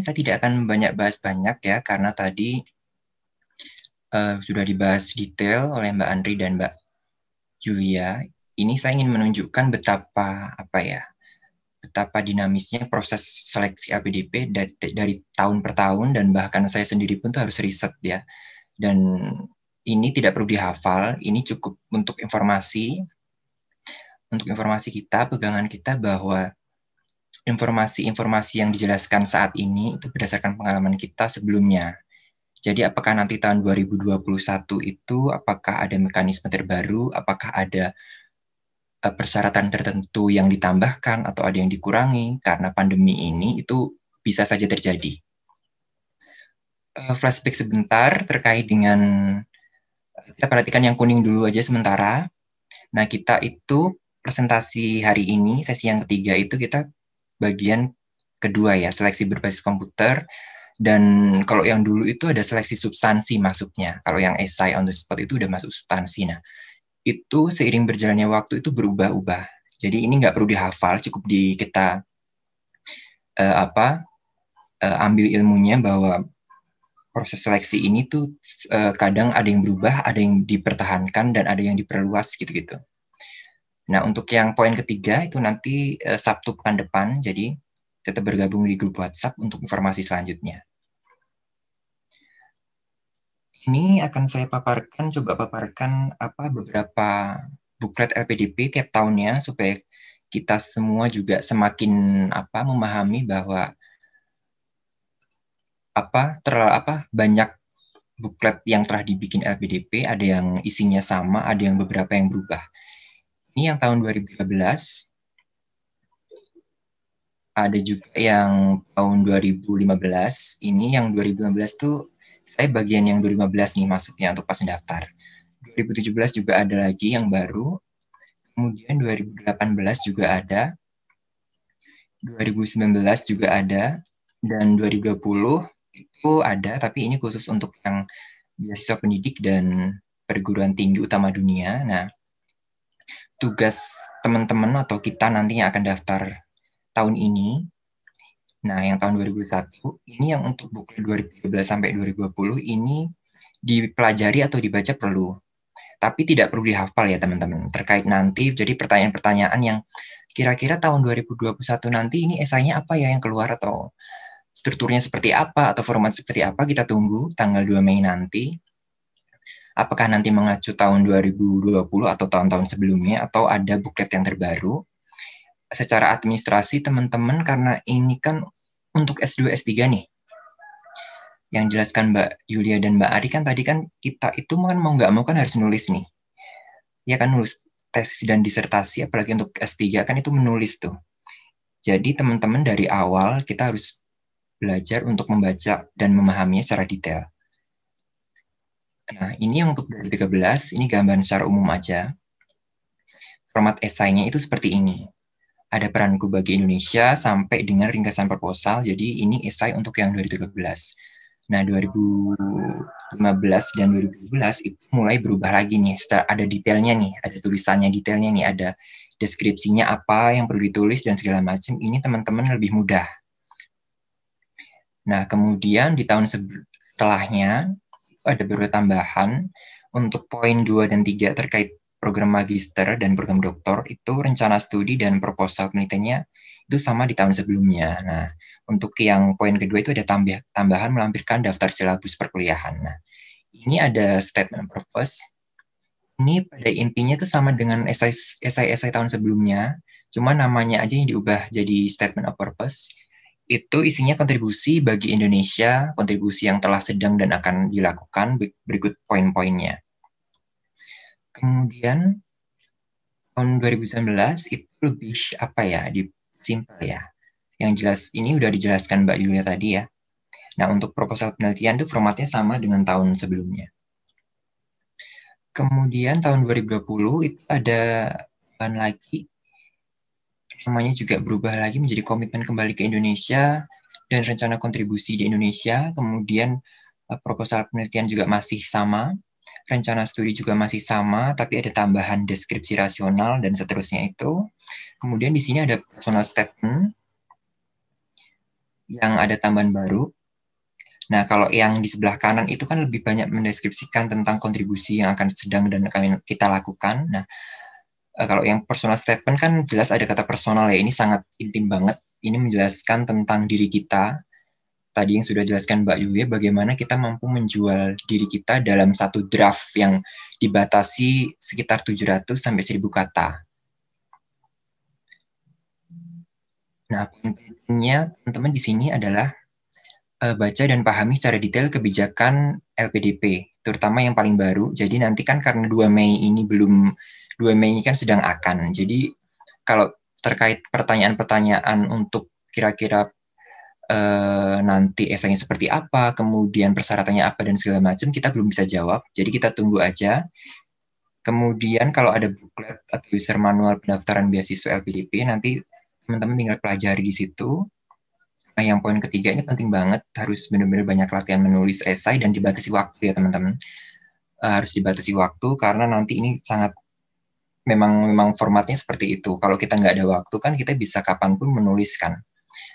saya tidak akan banyak bahas banyak ya, karena tadi sudah dibahas detail oleh Mbak Andri dan Mbak Julia. Ini saya ingin menunjukkan betapa dinamisnya proses seleksi LPDP dari tahun per tahun, dan bahkan saya sendiri pun tuh harus riset ya. Dan ini tidak perlu dihafal, ini cukup untuk informasi kita, pegangan kita, bahwa informasi-informasi yang dijelaskan saat ini itu berdasarkan pengalaman kita sebelumnya. Jadi apakah nanti tahun 2021 itu apakah ada mekanisme terbaru, apakah ada persyaratan tertentu yang ditambahkan atau ada yang dikurangi karena pandemi ini, itu bisa saja terjadi. Flashback sebentar terkait dengan, kita perhatikan yang kuning dulu aja sementara. Nah, kita itu presentasi hari ini, sesi yang ketiga itu kita bagian kedua ya, seleksi berbasis komputer. Dan kalau yang dulu itu ada seleksi substansi masuknya. Kalau yang essay on the spot itu udah masuk substansi. Nah, itu seiring berjalannya waktu itu berubah-ubah. Jadi ini nggak perlu dihafal, cukup kita ambil ilmunya bahwa proses seleksi ini tuh kadang ada yang berubah, ada yang dipertahankan, dan ada yang diperluas gitu-gitu. Nah, untuk yang poin ketiga itu nanti Sabtu pekan depan, jadi tetap bergabung di grup WhatsApp untuk informasi selanjutnya. Ini akan saya coba paparkan beberapa buklet LPDP tiap tahunnya, supaya kita semua juga semakin memahami bahwa banyak buklet yang telah dibikin LPDP, ada yang isinya sama, ada yang beberapa yang berubah. Ini yang tahun 2013, ada juga yang tahun 2015. Ini yang 2015 tuh saya bagian yang 2015 nih masuknya untuk pas mendaftar. 2017 juga ada lagi yang baru. Kemudian 2018 juga ada. 2019 juga ada. Dan 2020 itu ada, tapi ini khusus untuk yang beasiswa pendidik dan perguruan tinggi utama dunia. Nah, tugas teman-teman atau kita nantinya akan daftar tahun ini. Nah, yang tahun 2001, ini yang untuk buku 2013 sampai 2020, ini dipelajari atau dibaca perlu. Tapi tidak perlu dihafal ya teman-teman. Terkait nanti, jadi pertanyaan-pertanyaan yang kira-kira tahun 2021 nanti ini esainya apa ya yang keluar, atau strukturnya seperti apa, atau format seperti apa, kita tunggu tanggal 2 Mei nanti. Apakah nanti mengacu tahun 2020 atau tahun-tahun sebelumnya, atau ada buklet yang terbaru. Secara administrasi teman-teman, karena ini kan untuk S2, S3 nih, yang jelaskan Mbak Yulia dan Mbak Ari kan tadi kan kita itu mau nggak mau kan harus nulis nih. Ya kan, nulis tesis dan disertasi, apalagi untuk S3 kan itu menulis tuh. Jadi teman-teman dari awal kita harus belajar untuk membaca dan memahaminya secara detail. Nah, ini yang untuk 2013, ini gambaran secara umum aja. Format esainya itu seperti ini. Ada peranku bagi Indonesia sampai dengan ringkasan proposal. Jadi ini esai untuk yang 2013. Nah, 2015 dan 2017 itu mulai berubah lagi nih. Ada detailnya nih, ada tulisannya detailnya nih, ada deskripsinya apa yang perlu ditulis dan segala macam. Ini teman-teman lebih mudah. Nah, kemudian di tahun setelahnya ada beberapa tambahan untuk poin 2 dan 3 terkait program magister dan program doktor, itu rencana studi dan proposal penelitiannya itu sama di tahun sebelumnya. Nah, untuk yang poin kedua itu ada tambahan melampirkan daftar silabus perkuliahan. Nah, ini ada statement of purpose. Ini pada intinya itu sama dengan esai tahun sebelumnya, cuma namanya aja yang diubah jadi statement of purpose. Itu isinya kontribusi bagi Indonesia, kontribusi yang telah sedang dan akan dilakukan, berikut poin-poinnya. Kemudian tahun 2019 itu lebih simpel ya. Yang jelas ini udah dijelaskan Mbak Yulia tadi ya. Nah, untuk proposal penelitian itu formatnya sama dengan tahun sebelumnya. Kemudian tahun 2020 itu ada lagi, namanya juga berubah lagi menjadi komitmen kembali ke Indonesia dan rencana kontribusi di Indonesia. Kemudian proposal penelitian juga masih sama. Rencana studi juga masih sama, tapi ada tambahan deskripsi rasional dan seterusnya itu. Kemudian di sini ada personal statement. yang ada tambahan baru. Nah, kalau yang di sebelah kanan itu kan lebih banyak mendeskripsikan tentang kontribusi yang akan sedang dan akan kita lakukan. Nah, kalau yang personal statement kan jelas ada kata personal ya, ini sangat intim banget. Ini menjelaskan tentang diri kita. Tadi yang sudah jelaskan Mbak Yulia, bagaimana kita mampu menjual diri kita dalam satu draft yang dibatasi sekitar 700 sampai 1000 kata. Nah, pentingnya teman-teman di sini adalah baca dan pahami secara detail kebijakan LPDP, terutama yang paling baru. Jadi nanti kan karena 2 Mei ini kan sedang akan. Jadi kalau terkait pertanyaan-pertanyaan untuk kira-kira nanti esainya seperti apa, kemudian persyaratannya apa dan segala macam, kita belum bisa jawab. Jadi kita tunggu aja. Kemudian kalau ada booklet atau user manual pendaftaran beasiswa LPDP, nanti teman-teman tinggal pelajari di situ. Nah, yang poin ketiga ini penting banget, harus benar-benar banyak latihan menulis esai dan dibatasi waktu ya teman-teman. Harus dibatasi waktu karena nanti ini sangat memang formatnya seperti itu. Kalau kita nggak ada waktu kan kita bisa kapanpun menuliskan.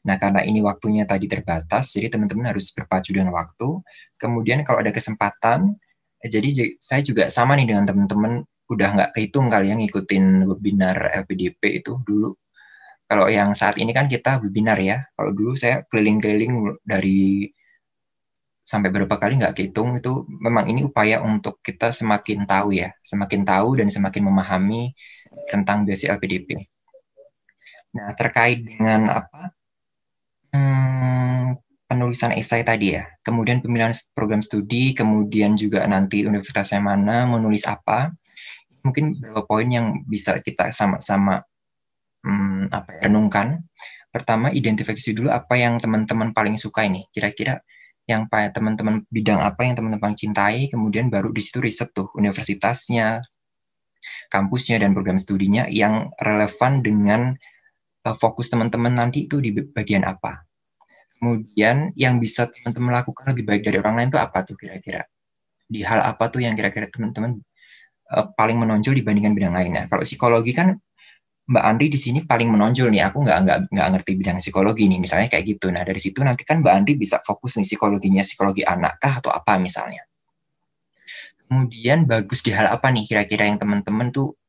Nah, karena ini waktunya tadi terbatas, jadi teman-teman harus berpacu dengan waktu. Kemudian kalau ada kesempatan, jadi saya juga sama nih dengan teman-teman, udah nggak kehitung kali yang ngikutin webinar LPDP itu dulu. Kalau yang saat ini kan kita webinar ya. Kalau dulu saya keliling-keliling dari sampai berapa kali nggak kehitung, itu memang ini upaya untuk kita semakin tahu ya, semakin tahu dan semakin memahami tentang beasiswa LPDP. Nah, terkait dengan penulisan esai tadi ya, kemudian pemilihan program studi, kemudian juga nanti universitasnya mana, menulis apa, mungkin beberapa poin yang bisa kita sama-sama renungkan. Pertama, identifikasi dulu apa yang teman-teman paling suka ini. Kira-kira yang teman-teman bidang apa yang teman-teman cintai, kemudian baru di situ riset tuh universitasnya, kampusnya dan program studinya yang relevan dengan fokus teman-teman nanti itu di bagian apa. Kemudian yang bisa teman-teman lakukan lebih baik dari orang lain itu apa tuh kira-kira? Di hal apa tuh yang kira-kira teman-teman paling menonjol dibandingkan bidang lainnya? Kalau psikologi kan Mbak Andri di sini paling menonjol nih. Aku nggak ngerti bidang psikologi nih, misalnya kayak gitu. Nah dari situ nanti kan Mbak Andri bisa fokus nih psikologinya, psikologi anak kah atau apa misalnya. Kemudian bagus di hal apa nih kira-kira yang teman-teman tuh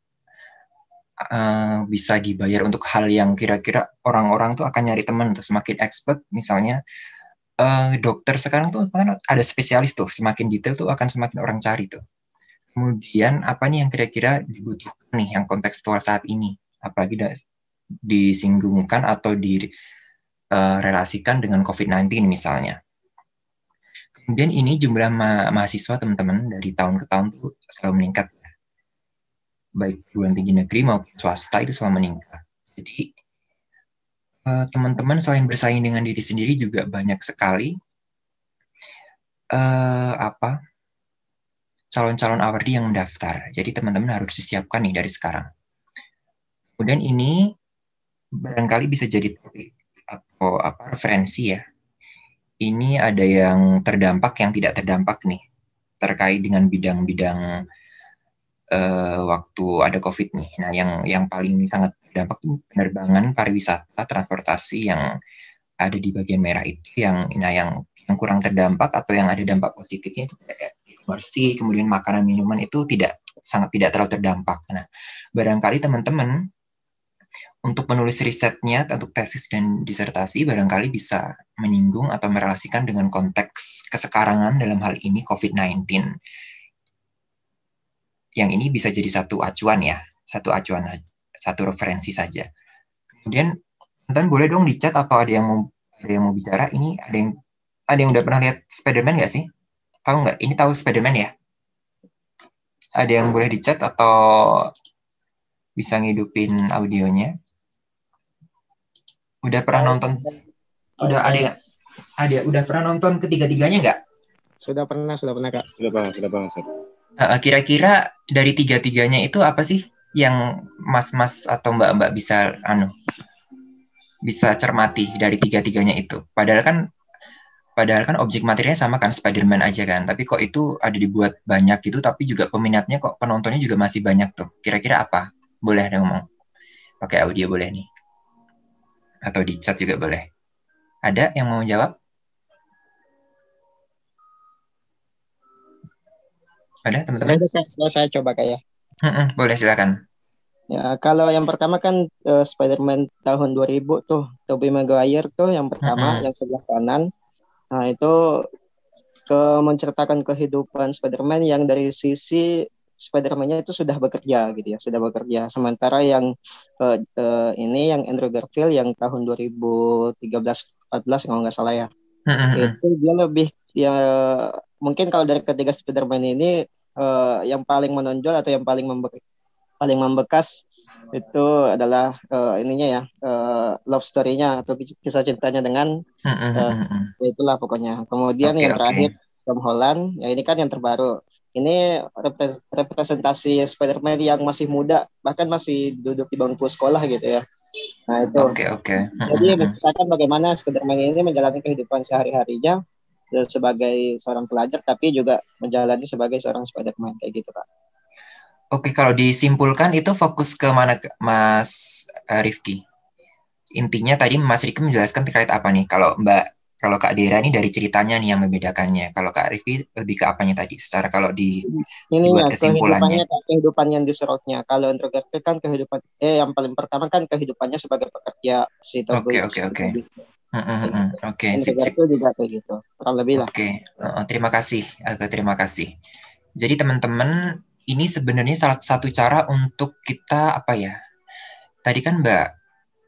bisa dibayar untuk hal yang kira-kira orang-orang tuh akan nyari teman tuh semakin expert. Misalnya dokter sekarang tuh kan ada spesialis tuh, semakin detail tuh akan semakin orang cari tuh. Kemudian apa nih yang kira-kira dibutuhkan nih yang kontekstual saat ini, apalagi disinggungkan atau direlasikan dengan COVID-19 misalnya. Kemudian ini jumlah mahasiswa teman-teman dari tahun ke tahun tuh selalu meningkat, baik perguruan tinggi negeri maupun swasta itu selalu meningkat. Jadi teman-teman selain bersaing dengan diri sendiri juga banyak sekali calon-calon awardee yang mendaftar. Jadi teman-teman harus disiapkan nih dari sekarang. Kemudian ini barangkali bisa jadi topik atau referensi ya. Ini ada yang terdampak, yang tidak terdampak nih terkait dengan bidang-bidang waktu ada COVID nih. Nah, yang paling sangat terdampak itu penerbangan, pariwisata, transportasi yang ada di bagian merah itu yang kurang terdampak atau yang ada dampak positifnya itu kayak e-commerce, kemudian makanan minuman itu sangat tidak terlalu terdampak. Nah, barangkali teman-teman untuk menulis risetnya untuk tesis dan disertasi barangkali bisa menyinggung atau merelasikan dengan konteks kesekarangan dalam hal ini COVID-19. Yang ini bisa jadi satu acuan ya, satu referensi saja. Kemudian teman-teman boleh dong di chat atau ada yang mau bicara. Ini ada yang udah pernah lihat Spider-Man nggak sih? Tahu nggak? Ini tahu Spider-Man ya? Ada yang boleh di chat atau bisa ngidupin audionya? Udah pernah nonton? Udah udah pernah nonton ketiga-tiganya nggak? Sudah pernah Kak. Sudah pernah. Kira-kira dari tiga-tiganya itu apa sih yang mas-mas atau mbak-mbak bisa cermati dari tiga-tiganya itu? Padahal kan objek materinya sama kan, Spider-Man aja kan. Tapi kok itu ada dibuat banyak gitu, tapi juga peminatnya kok penontonnya juga masih banyak tuh. Kira-kira apa? Boleh ada ngomong. Pakai audio boleh nih. Atau di chat juga boleh. Ada yang mau jawab? Ada teman-teman? Saya coba Kak ya. Boleh, silakan. Ya, kalau yang pertama kan Spider-Man tahun 2000 tuh, Tobey Maguire tuh yang pertama, yang sebelah kanan. Nah, itu menceritakan kehidupan Spider-Man yang dari sisi Spider-Man-nya itu sudah bekerja gitu ya, sudah bekerja. Sementara yang ini yang Andrew Garfield yang tahun 2013-14 kalau nggak salah ya. Itu dia lebih ya mungkin kalau dari ketiga Spider-Man ini yang paling menonjol atau yang paling membekas itu adalah ininya ya love story-nya atau kisah cintanya dengan itulah pokoknya. Kemudian yang terakhir Tom Holland, ya ini kan yang terbaru. Ini representasi Spider-Man yang masih muda, bahkan masih duduk di bangku sekolah gitu ya. Nah itu. Jadi menceritakan bagaimana Spider-Man ini menjalani kehidupan sehari-harinya sebagai seorang pelajar, tapi juga menjalani sebagai seorang Spider-Man kayak gitu Pak. Oke, kalau disimpulkan itu fokus ke mana Mas Rifki? Intinya tadi Mas Rifki menjelaskan terkait apa nih? Kalau Kak Dera ini dari ceritanya nih yang membedakannya. Kalau Kak Rifki lebih ke apanya tadi? Secara kalau dibuat kesimpulannya. Kehidupan yang disorotnya. Kalau Andrew Garfield kan kehidupan yang paling pertama kan kehidupannya sebagai pekerja si Tobey. Oke, sip. Juga kayak gitu. Kurang lebih lah. Oke, terima kasih. Terima kasih. Jadi teman-teman, ini sebenarnya salah satu cara untuk kita apa ya? Tadi kan Mbak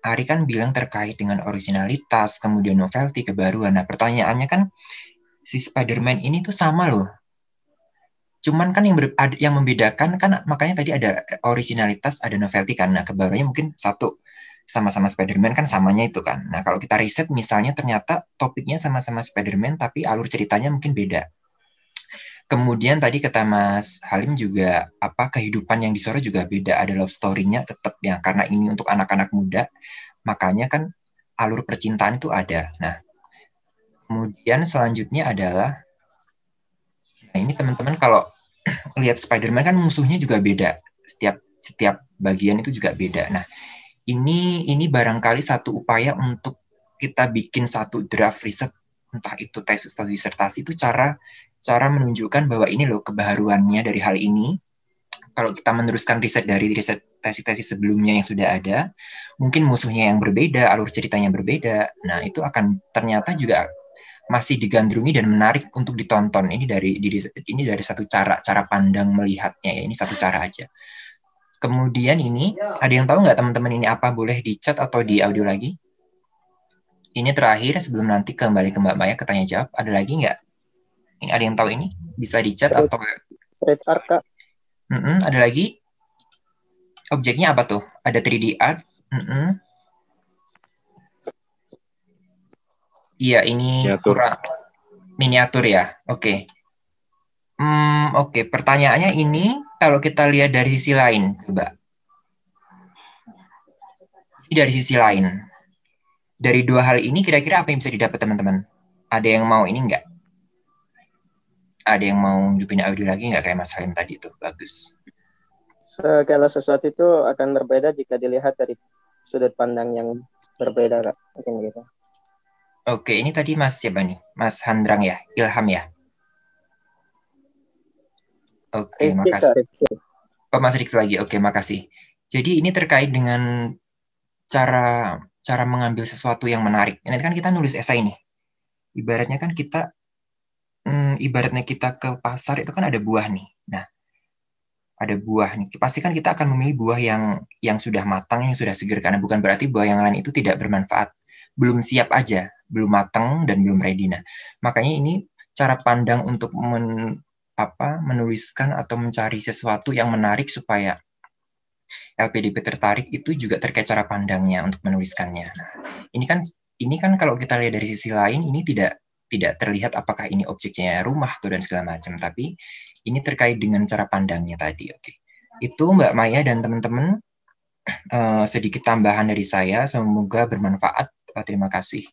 Ari kan bilang terkait dengan originalitas, kemudian novelty, kebaruan. Nah, pertanyaannya kan si Spider-Man ini tuh sama loh. Cuman kan yang membedakan kan makanya tadi ada originalitas, ada novelty kan. Nah, kebaruannya mungkin satu, sama-sama Spider-Man kan samanya itu kan. Nah, kalau kita riset misalnya ternyata topiknya sama-sama Spider-Man tapi alur ceritanya mungkin beda. Kemudian tadi kata Mas Halim juga kehidupan yang disorot juga beda, ada love story-nya tetap ya karena ini untuk anak-anak muda, makanya kan alur percintaan itu ada. Nah, kemudian selanjutnya adalah ini teman-teman kalau lihat Spider-Man kan musuhnya juga beda. Setiap bagian itu juga beda. Nah, ini barangkali satu upaya untuk kita bikin satu draft riset, entah itu tesis atau disertasi, itu cara menunjukkan bahwa ini loh kebaharuannya dari hal ini. Kalau kita meneruskan riset dari riset tesis-tesis sebelumnya yang sudah ada, mungkin musuhnya yang berbeda, alur ceritanya berbeda. Nah, itu akan ternyata juga masih digandrungi dan menarik untuk ditonton. Ini dari satu cara pandang melihatnya ya. Ini satu cara aja. Kemudian ini, ada yang tahu nggak teman-teman ini apa? Boleh di chat atau di audio lagi? Ini terakhir sebelum nanti kembali ke Mbak Maya ke tanya jawab. Ada lagi nggak? Ini ada yang tahu ini? Bisa di chat atau? Street art Kak. Ada lagi? Objeknya apa tuh? Ada 3D art. Iya, ini kurang miniatur ya. Oke. Oke, pertanyaannya ini kalau kita lihat dari sisi lain, coba. Dari sisi lain. Dari dua hal ini kira-kira apa yang bisa didapat teman-teman? Ada yang mau ini enggak? Ada yang mau hidupin audio lagi nggak kayak Mas Halim tadi itu? Bagus. Segala sesuatu itu akan berbeda jika dilihat dari sudut pandang yang berbeda, Kak. Mungkin gitu. Oke, ini tadi Mas siapa nih? Mas Handrang ya? Ilham ya? Oke, makasih. Oh, Mas Rifki lagi. Oke, makasih. Jadi ini terkait dengan cara mengambil sesuatu yang menarik. Ini kan kita nulis esai nih. Ibaratnya kan kita ke pasar itu kan ada buah nih. Nah, ada buah nih. Pasti kan kita akan memilih buah yang sudah matang, yang sudah segar karena bukan berarti buah yang lain itu tidak bermanfaat. Belum siap aja, belum matang dan belum ready. Nah, makanya ini cara pandang untuk menuliskan atau mencari sesuatu yang menarik supaya LPDP tertarik itu juga terkait cara pandangnya untuk menuliskannya. Nah, ini kan kalau kita lihat dari sisi lain ini tidak terlihat apakah ini objeknya rumah atau dan segala macam, tapi ini terkait dengan cara pandangnya tadi. Oke. Itu Mbak Maya dan teman-teman sedikit tambahan dari saya, semoga bermanfaat. Terima kasih.